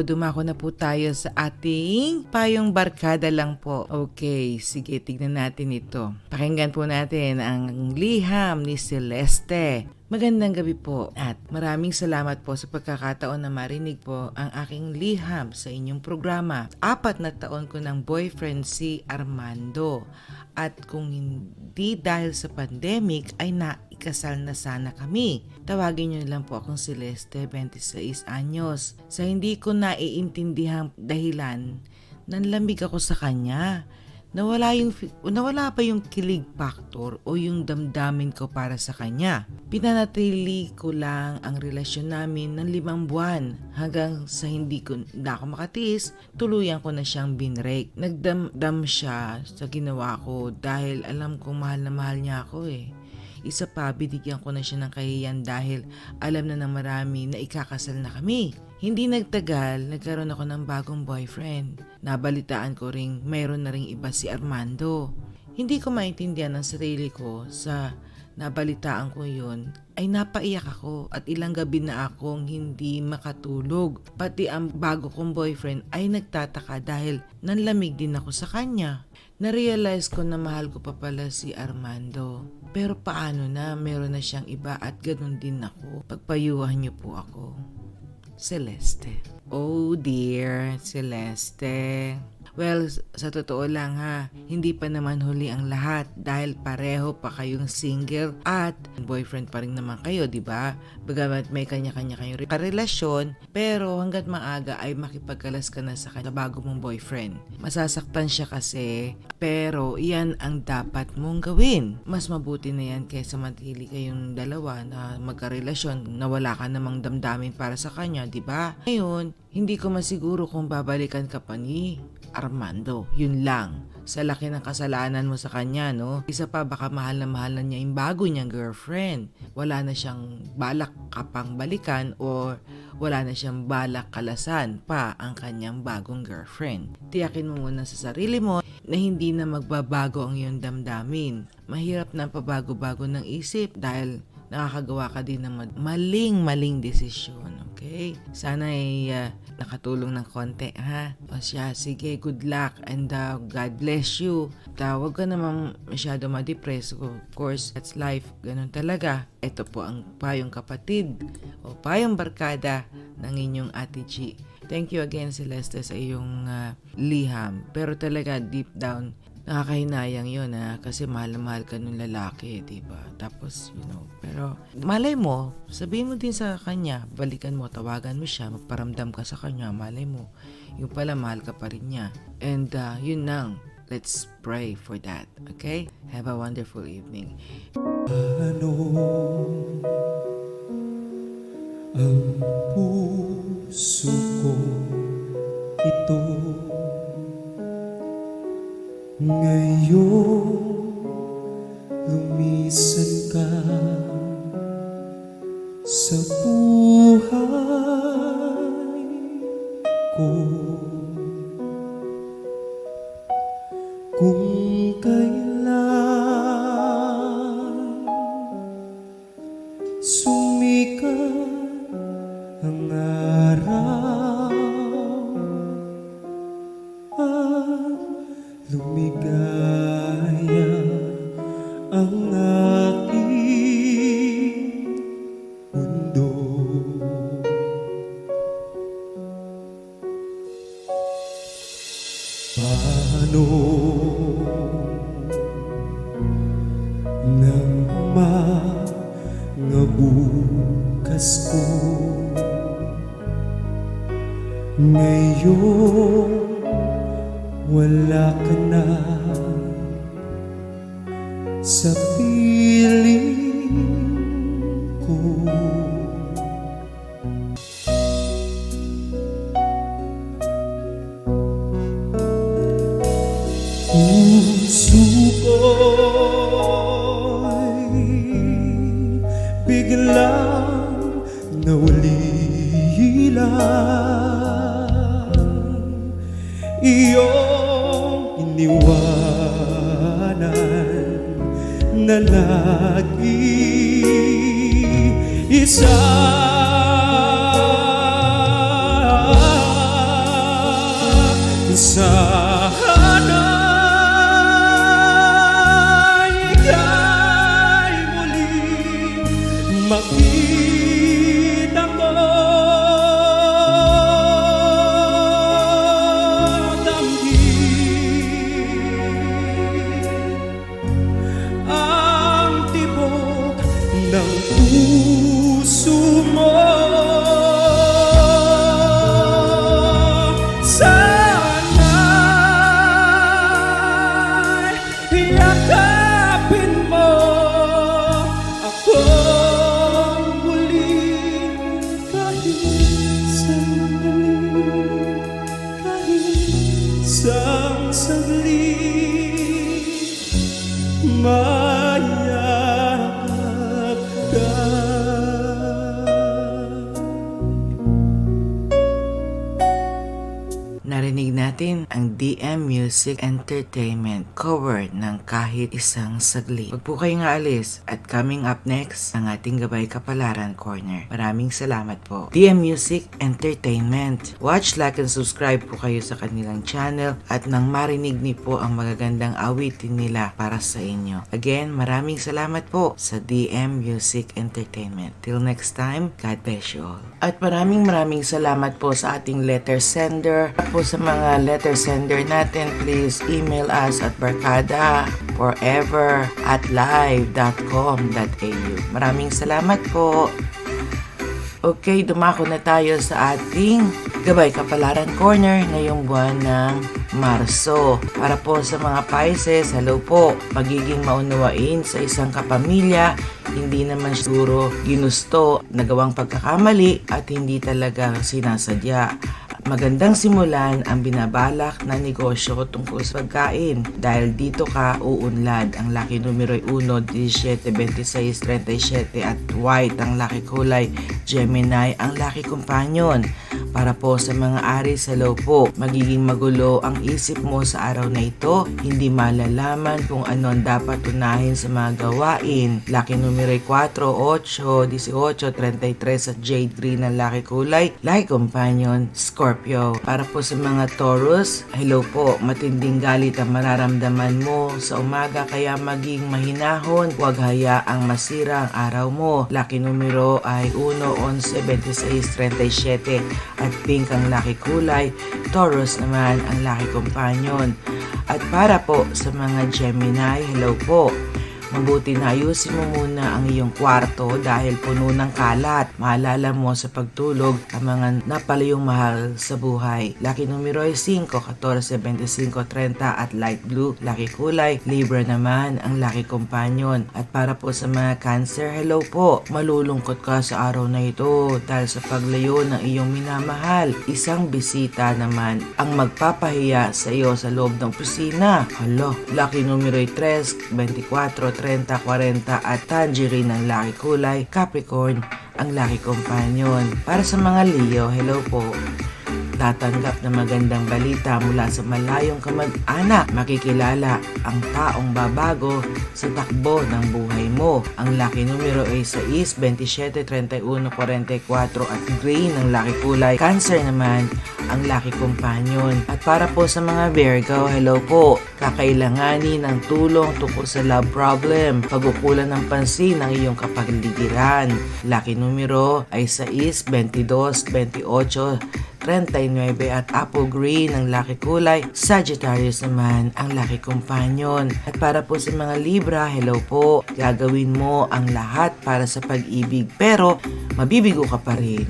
Dumako na po tayo sa ating payong barkada lang po. Okay, sige, tignan natin ito. Pakinggan po natin ang liham ni Celeste. Magandang gabi po at maraming salamat po sa pagkakataon na marinig po ang aking liham sa inyong programa. 4 na taon ko ng boyfriend si Armando at kung hindi dahil sa pandemic ay naikasal na sana kami. Tawagin niyo lang po akong Celeste, 26 anyos. Sa hindi ko naiintindihang dahilan, nanlamig ako sa kanya. Nawala pa yung kilig factor o yung damdamin ko para sa kanya. Pinanatili ko lang ang relasyon namin ng 5 buwan hanggang sa hindi na ako makatiis, tuluyan ko na siyang binrake. Nagdamdam siya sa ginawa ko dahil alam kong mahal na mahal niya ako eh. Isa pa, binigyan ko na siya ng kahiyan dahil alam na ng marami na ikakasal na kami. Hindi nagtagal, nagkaroon ako ng bagong boyfriend. Nabalitaan ko ring mayroon na ring iba si Armando. Hindi ko maintindihan ang sarili ko sa nabalitaan ko yun ay napaiyak ako at ilang gabi na akong hindi makatulog. Pati ang bago kong boyfriend ay nagtataka dahil nanlamig din ako sa kanya. Na-realize ko na mahal ko pa pala si Armando. Pero paano na meron na siyang iba at ganun din ako? Pagpayuhan niyo po ako. Celeste. Oh dear, Celeste. Well, sa totoo lang ha, hindi pa naman huli ang lahat dahil pareho pa kayong single at boyfriend pa rin naman kayo, di ba? Bagamat may kanya-kanya kayong karelasyon, pero hanggat maaga ay makipagkalas ka na sa bago mong boyfriend. Masasaktan siya kasi, pero yan ang dapat mong gawin. Mas mabuti na yan kaysa matili kayong dalawa na magkarelasyon na wala ka namang damdamin para sa kanya, di ba? Ngayon, hindi ko masiguro kung babalikan ka pa ni Armando. Yun lang. Sa laki ng kasalanan mo sa kanya, no? Isa pa, baka mahal na niya yung bago niyang girlfriend. Wala na siyang balak kapang balikan or wala na siyang balak kalasan pa ang kanyang bagong girlfriend. Tiyakin mo muna sa sarili mo na hindi na magbabago ang iyong damdamin. Mahirap na pabago-bago ng isip dahil nakakagawa ka din ng maling desisyon. Okay? Sana ay nakatulong ng konti, ha? O siya, sige, good luck and God bless you. Huwag ka naman masyado ma-depress. Of course, that's life. Ganun talaga. Ito po ang payong kapatid o payong barkada ng inyong Ate G. Thank you again, Celeste, sa iyong liham. Pero talaga, deep down, nakakahinayang yun kasi mahal na mahal ka nung lalaki, diba? Tapos, pero malay mo, sabihin mo din sa kanya, balikan mo, tawagan mo siya, magparamdam ka sa kanya, malay mo, yung pala mahal ka pa rin niya. And yun lang, let's pray for that, okay? Have a wonderful evening. Ano ang puso ko ito ngayon lumisan ka sa buhay ko kung kailan sumikat ang araw at lumigaya ang aking mundo. Paano nang mga bukas ko ngayon wala ka na sa piling ko. Puso ko'y biglang naulila iyong iniwanan na nag-iisa. sana'y ika'y muling makita ko. Damhin ang tibok ng puso mo. Yakapin mo ako muli kahit sandali, kahit isang saglit, mayakap ka. Narinig natin ang DM Music Entertainment cover ng Kahit Isang Saglit. Huwag po kayong aalis at coming up next ang ating Gabay Kapalaran Corner. Maraming salamat po. DM Music Entertainment. Watch, like, and subscribe po kayo sa kanilang channel at nang marinig niyo po ang magagandang awitin nila para sa inyo. Again, maraming salamat po sa DM Music Entertainment. Till next time, God bless you all. At maraming salamat po sa ating letter sender. Po sa mga letter sender natin, please email us at barkada@live.com.au. Maraming salamat po. Okay, dumako na tayo sa ating Gabay Kapalaran Corner ngayong buwan ng Marso. Para po sa mga Pisces, hello po. Pagiging maunawain sa isang kapamilya, hindi naman siguro ginusto, nagawang pagkakamali at hindi talaga sinasadya. Magandang simulan ang binabalak na negosyo tungkol sa pagkain. Dahil dito ka uunlad. Ang lucky numero ay 1, 17, 26, 37 at white ang lucky kulay. Gemini ang lucky companion. Para po sa mga Aries, hello po. Magiging magulo ang isip mo sa araw na ito. Hindi malalaman kung ano ang dapat unahin sa mga gawain. Lucky numero ay 4, 8, 18, 33 at jade green ang lucky kulay. Lucky companion, Scorpio. Para po sa mga Taurus, hello po. Matinding galit ang mararamdaman mo sa umaga kaya maging mahinahon. Huwag hayaang masira ang araw mo. Lucky numero ay 1, 11, 26, 37 at pink ang lucky kulay. Taurus naman ang lucky companion. At para po sa mga Gemini, hello po. Mabuti na ayusin mo muna ang iyong kwarto dahil puno ng kalat. Maalala mo sa pagtulog ang mga napalayong mahal sa buhay. Lucky numero ay 5, 14, 25, 30 at light blue. Lucky kulay, Libra naman ang lucky companion. At para po sa mga Cancer, hello po. Malulungkot ka sa araw na ito dahil sa paglayo ng iyong minamahal. Isang bisita naman ang magpapahiya sa iyo sa loob ng opisina. Hala, lucky numero ay 3, 24, 30, 40 at tangerine ang lucky kulay. Capricorn ang lucky companion. Para sa mga Leo, hello po. Tatanggap na magandang balita mula sa malayong kamag-anak. Makikilala ang taong babago sa takbo ng buhay mo. Ang lucky numero ay 6, 27, 31, 44 at green ang lucky kulay. Cancer naman ang lucky companion. At para po sa mga Virgo, hello po. Kakailanganin ng tulong tungkol sa love problem. Pagkukulan ng pansin ng iyong kapaligiran. Lucky numero ay 6, 22, 28, 39 at apple green ang lucky kulay. Sagittarius naman ang lucky companion. At para po sa mga Libra, hello po. Gagawin mo ang lahat para sa pag-ibig pero mabibigo ka pa rin.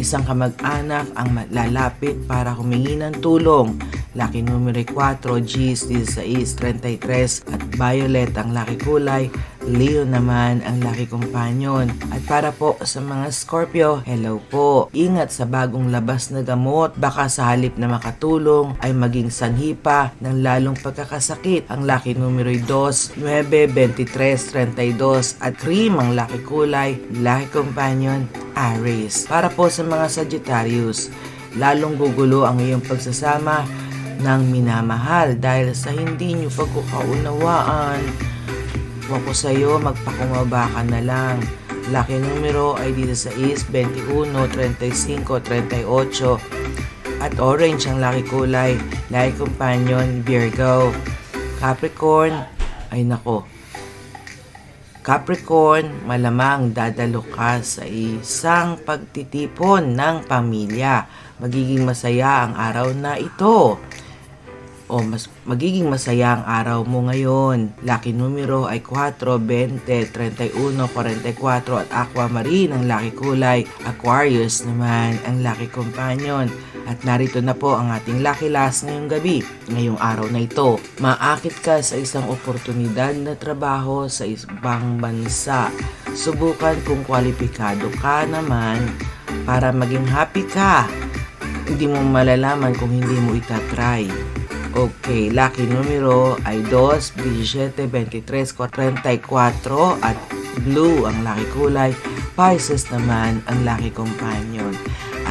Isang kamag-anak ang lalapit para humingi ng tulong. Lucky numero 4, G's, 16, 33 at violet ang lucky kulay. Leo naman ang lucky companion. At para po sa mga Scorpio, hello po. Ingat sa bagong labas na gamot. Baka sa halip na makatulong ay maging sanhi pa ng lalong pagkakasakit. Ang lucky numero 2, 9, 23, 32 at cream ang lucky kulay. Lucky companion, Aries. Para po sa mga Sagittarius, lalong gugulo ang iyong pagsasama ng minamahal dahil sa hindi nyo pagkukaunawaan. Huwag ko sa'yo, magpakumbaba ka na lang. Lucky numero ay 16, 21, 35, 38 At orange ang lucky kulay. Lucky companion, Virgo. Capricorn, ay nako. Capricorn, malamang dadalo ka sa isang pagtitipon ng pamilya. Magiging masaya ang araw na ito. Magiging masaya ang araw mo ngayon. Lucky numero ay 4, 20, 31, 44 at aquamarine ang lucky kulay. Aquarius naman ang lucky companion. At narito na po ang ating lucky last ngayong gabi, ngayong araw na ito. Maakit ka sa isang oportunidad na trabaho sa ibang bansa. Subukan kung kwalipikado ka naman para maging happy ka. Hindi mo malalaman kung hindi mo itatry. Okay, lucky numero ay 2, 17, 23, 44 at blue ang lucky kulay. Pisces naman ang lucky companion.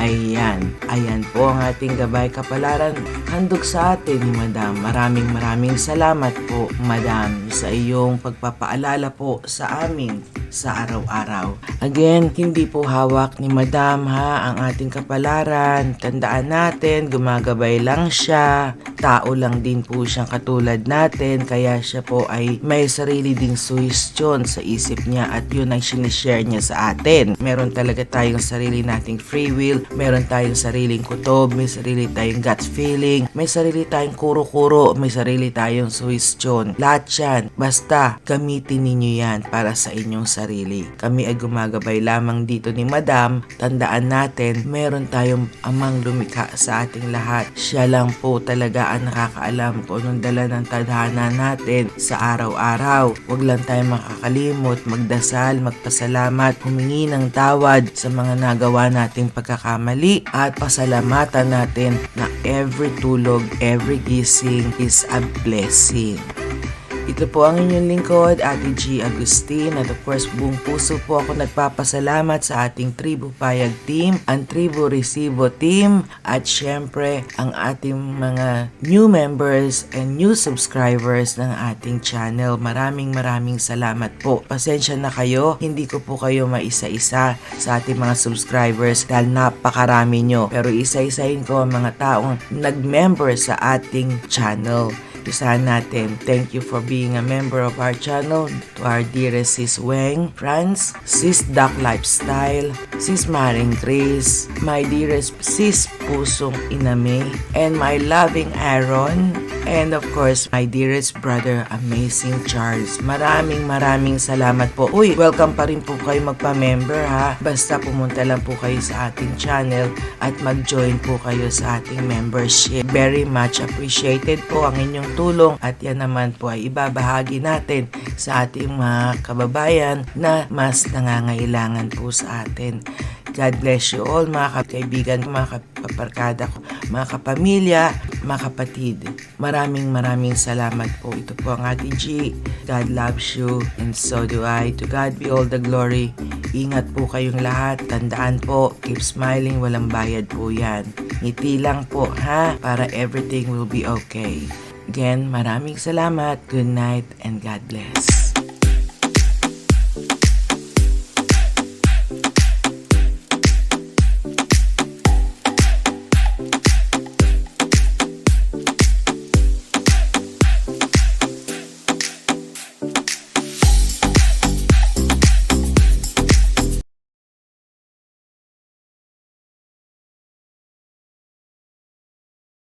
Ayan po ang ating gabay kapalaran. Handog sa atin ni Madam. Maraming salamat po, Madam, sa iyong pagpapaalala po sa amin sa araw-araw. Again, hindi po hawak ni Madam ang ating kapalaran. Tandaan natin, gumagabay lang siya. Tao lang din po siyang katulad natin, kaya siya po ay may sarili ding suhestyon sa isip niya at yun ang sinishare niya sa atin. Meron talaga tayong sarili nating free will, meron tayong sariling kutob, may sarili tayong gut feeling, may sarili tayong kuro-kuro, may sarili tayong suhestyon. Lahat yan, basta gamitin ninyo yan para sa inyong sarili. Kami ay gumagabay lamang dito ni Madam. Tandaan natin, meron tayong amang lumikha sa ating lahat. Siya lang po talaga ang nakakaalam kung anong dala ng tadhana natin sa araw-araw. Huwag lang tayo makakalimot, magdasal, magpasalamat, humingi ng tawad sa mga nagawa nating pagkakamali at pasalamatan natin na every tulog, every gising is a blessing. Ito po ang inyong lingkod, Ate G. Agustin. At of course, buong puso po ako nagpapasalamat sa ating Tribu Payag team, ang Tribu Resibo team, at syempre ang ating mga new members and new subscribers ng ating channel. Maraming salamat po. Pasensya na kayo, hindi ko po kayo maisa-isa sa ating mga subscribers dahil napakarami nyo. Pero isa-isahin ko ang mga taong nag-member sa ating channel. Isahan natin. Thank you for being a member of our channel. To our dearest Sis Weng, Franz, Sis Duck Lifestyle, Sis Maring Grace, my dearest Sis Pusong Iname, and my loving Aaron, and of course, my dearest brother, Amazing Charles. Maraming salamat po. Uy, welcome pa rin po kayo magpa-member ha. Basta pumunta lang po kayo sa ating channel at mag-join po kayo sa ating membership. Very much appreciated po ang inyong tulong at yan naman po ay ibabahagi natin sa ating mga kababayan na mas nangangailangan po sa atin. God bless you all mga kaibigan, mga kaparkada ko, mga kapamilya, mga kapatid. Maraming salamat po. Ito po ang Ate G. God loves you and so do I. To God be all the glory. Ingat po kayong lahat. Tandaan po, keep smiling, walang bayad po yan. Ngiti lang po ha, para everything will be okay. Again, maraming salamat. Good night and God bless.